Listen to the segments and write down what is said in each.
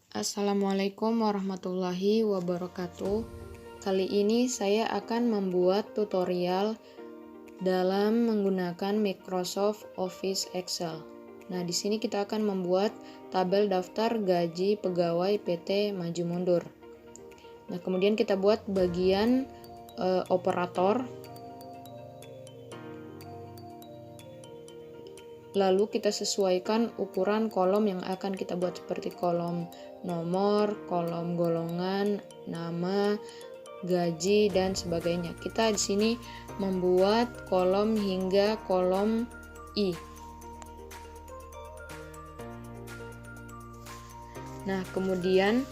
Assalamualaikum warahmatullahi wabarakatuh. Kali ini saya akan membuat tutorial dalam menggunakan Microsoft Office Excel. Nah, di sini kita akan membuat tabel daftar gaji pegawai PT Maju Mundur. Nah, kemudian kita buat bagian operator. Lalu kita sesuaikan ukuran kolom yang akan kita buat seperti kolom nomor, kolom golongan, nama, gaji, dan sebagainya. Kita di sini membuat kolom hingga kolom I. Nah, kemudian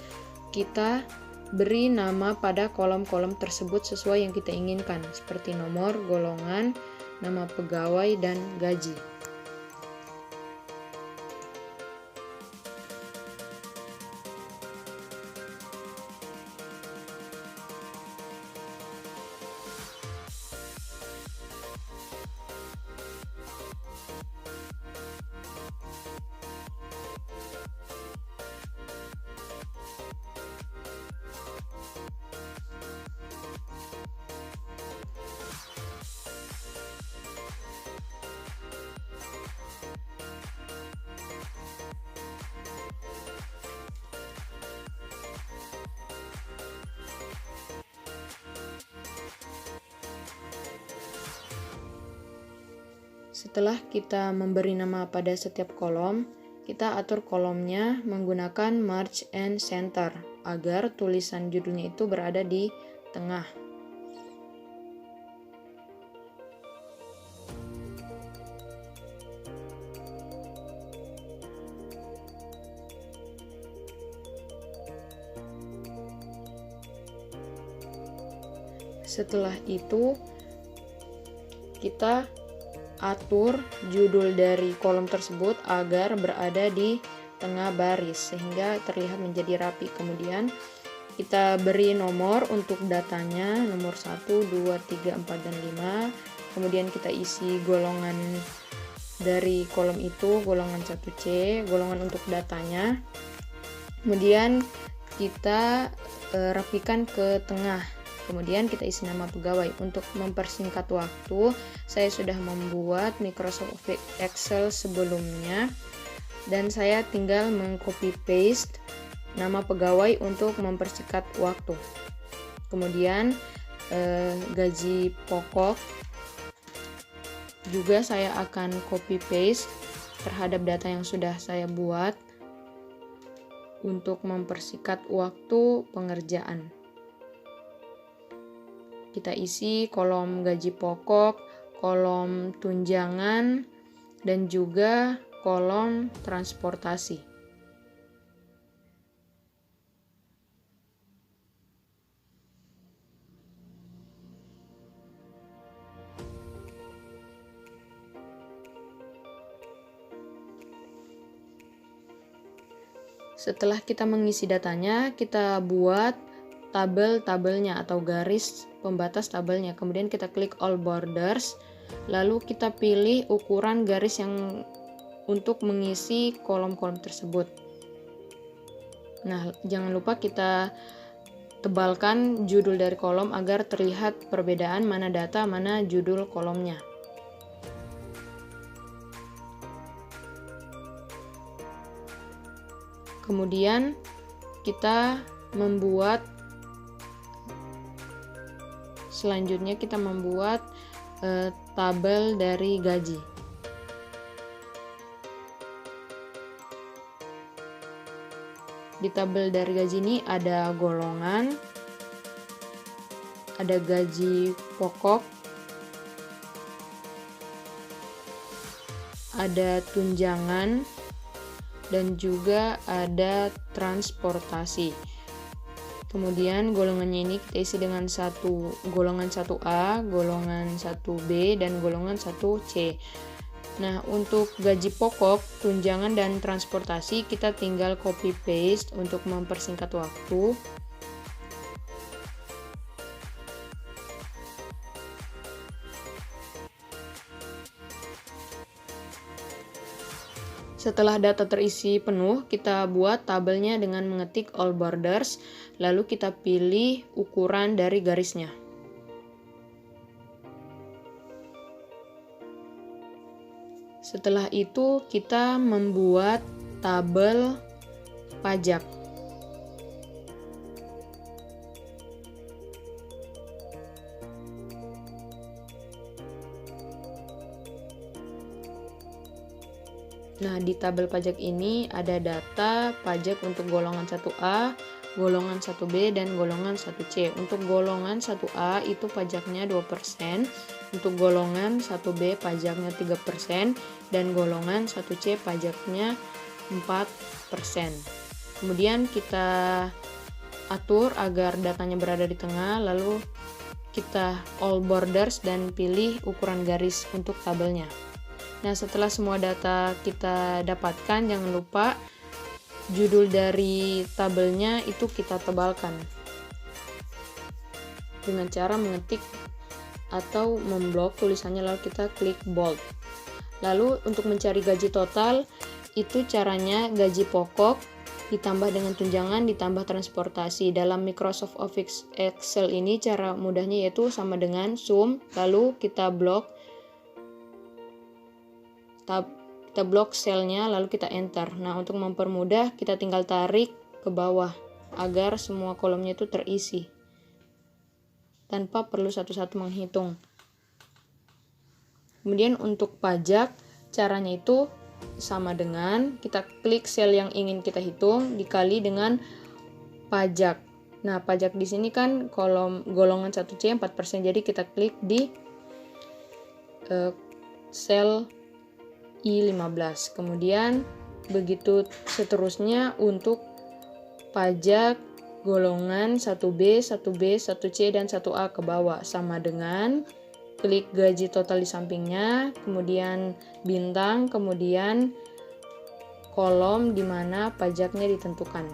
kita beri nama pada kolom-kolom tersebut sesuai yang kita inginkan, seperti nomor, golongan, nama pegawai, dan gaji. Setelah kita memberi nama pada setiap kolom, kita atur kolomnya menggunakan Merge and Center agar tulisan judulnya itu berada di tengah. Setelah itu, kita atur judul dari kolom tersebut agar berada di tengah baris sehingga terlihat menjadi rapi. Kemudian kita beri nomor untuk datanya, nomor 1, 2, 3, 4, dan 5. Kemudian kita isi golongan dari kolom itu, golongan 1C, golongan untuk datanya. Kemudian kita rapikan ke tengah. Kemudian kita isi nama pegawai. Untuk mempersingkat waktu, saya sudah membuat Microsoft Office Excel sebelumnya dan saya tinggal mengcopy paste nama pegawai untuk mempersingkat waktu. Kemudian gaji pokok juga saya akan copy paste terhadap data yang sudah saya buat untuk mempersingkat waktu pengerjaan. Kita isi kolom gaji pokok, kolom tunjangan, dan juga kolom transportasi. Setelah kita mengisi datanya, kita buat tabel-tabelnya atau garis pembatas tabelnya. Kemudian kita klik all borders, lalu kita pilih ukuran garis yang untuk mengisi kolom-kolom tersebut. Nah, jangan lupa kita tebalkan judul dari kolom agar terlihat perbedaan mana data, mana judul kolomnya. Kemudian kita membuat selanjutnya kita membuat tabel dari gaji. Di tabel dari gaji ini ada golongan, ada gaji pokok, ada tunjangan, dan juga ada transportasi. Kemudian golongannya ini kita isi dengan golongan 1A, golongan 1B, dan golongan 1C. Nah, untuk gaji pokok, tunjangan, dan transportasi kita tinggal copy paste untuk mempersingkat waktu. Setelah data terisi penuh, kita buat tabelnya dengan mengetik all borders, lalu kita pilih ukuran dari garisnya. Setelah itu kita membuat tabel pajak. Nah, di tabel pajak ini ada data pajak untuk golongan 1A, golongan 1B, dan golongan 1C. Untuk golongan 1A itu pajaknya 2%, untuk golongan 1B pajaknya 3%, dan golongan 1C pajaknya 4%. Kemudian kita atur agar datanya berada di tengah, lalu kita all borders dan pilih ukuran garis untuk tabelnya. Nah, setelah semua data kita dapatkan, jangan lupa judul dari tabelnya itu kita tebalkan dengan cara mengetik atau memblok tulisannya, lalu kita klik bold. Lalu untuk mencari gaji total, itu caranya gaji pokok ditambah dengan tunjangan ditambah transportasi. Dalam Microsoft Office Excel ini cara mudahnya yaitu sama dengan sum, lalu kita blok selnya, lalu kita enter. Nah, untuk mempermudah kita tinggal tarik ke bawah agar semua kolomnya itu terisi tanpa perlu satu-satu menghitung. Kemudian untuk pajak, caranya itu sama dengan kita klik sel yang ingin kita hitung dikali dengan pajak. Nah, pajak di sini kan kolom golongan 1C 4%, jadi kita klik di sel I15. Kemudian begitu seterusnya untuk pajak golongan 1B, 1B, 1C, dan 1A ke bawah sama dengan klik gaji total di sampingnya, kemudian bintang, kemudian kolom di mana pajaknya ditentukan.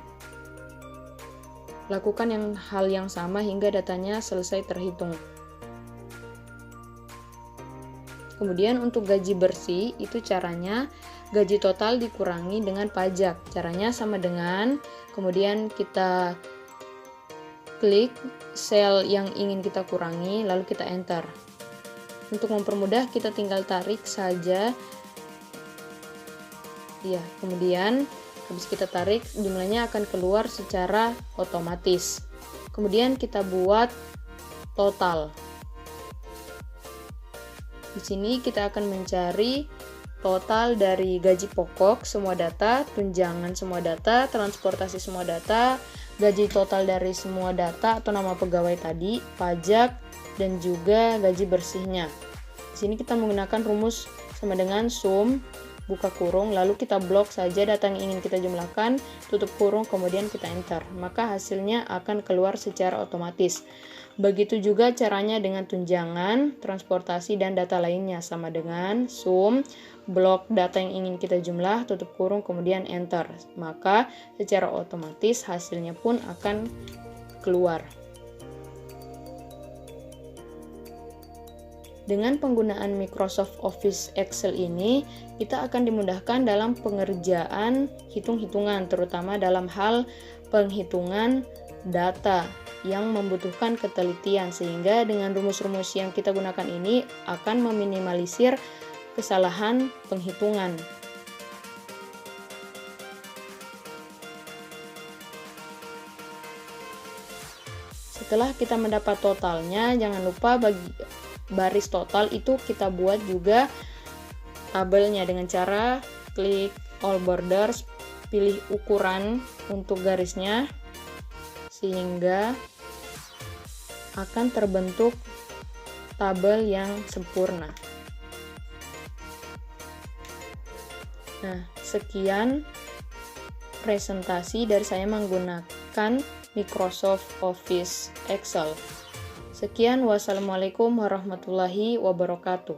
Lakukan hal yang sama hingga datanya selesai terhitung. Kemudian untuk gaji bersih itu caranya gaji total dikurangi dengan pajak. Caranya sama dengan kemudian kita klik sel yang ingin kita kurangi lalu kita enter. Untuk mempermudah kita tinggal tarik saja. Ya, kemudian habis kita tarik jumlahnya akan keluar secara otomatis. Kemudian kita buat total. Di sini kita akan mencari total dari gaji pokok semua data, tunjangan semua data, transportasi semua data, gaji total dari semua data atau nama pegawai tadi, pajak, dan juga gaji bersihnya. Di sini kita menggunakan rumus sama dengan sum, buka kurung, lalu kita blok saja data yang ingin kita jumlahkan, tutup kurung, kemudian kita enter. Maka hasilnya akan keluar secara otomatis. Begitu juga caranya dengan tunjangan, transportasi, dan data lainnya sama dengan sum, blok data yang ingin kita jumlah, tutup kurung, kemudian enter. Maka secara otomatis hasilnya pun akan keluar. Dengan penggunaan Microsoft Office Excel ini, kita akan dimudahkan dalam pengerjaan hitung-hitungan, terutama dalam hal penghitungan data yang membutuhkan ketelitian, sehingga dengan rumus-rumus yang kita gunakan ini akan meminimalisir kesalahan penghitungan. Setelah kita mendapat totalnya, jangan lupa bagi baris total itu kita buat juga tabelnya dengan cara klik all borders, pilih ukuran untuk garisnya sehingga akan terbentuk tabel yang sempurna. Nah, sekian presentasi dari saya menggunakan Microsoft Office Excel. Sekian, wassalamualaikum warahmatullahi wabarakatuh.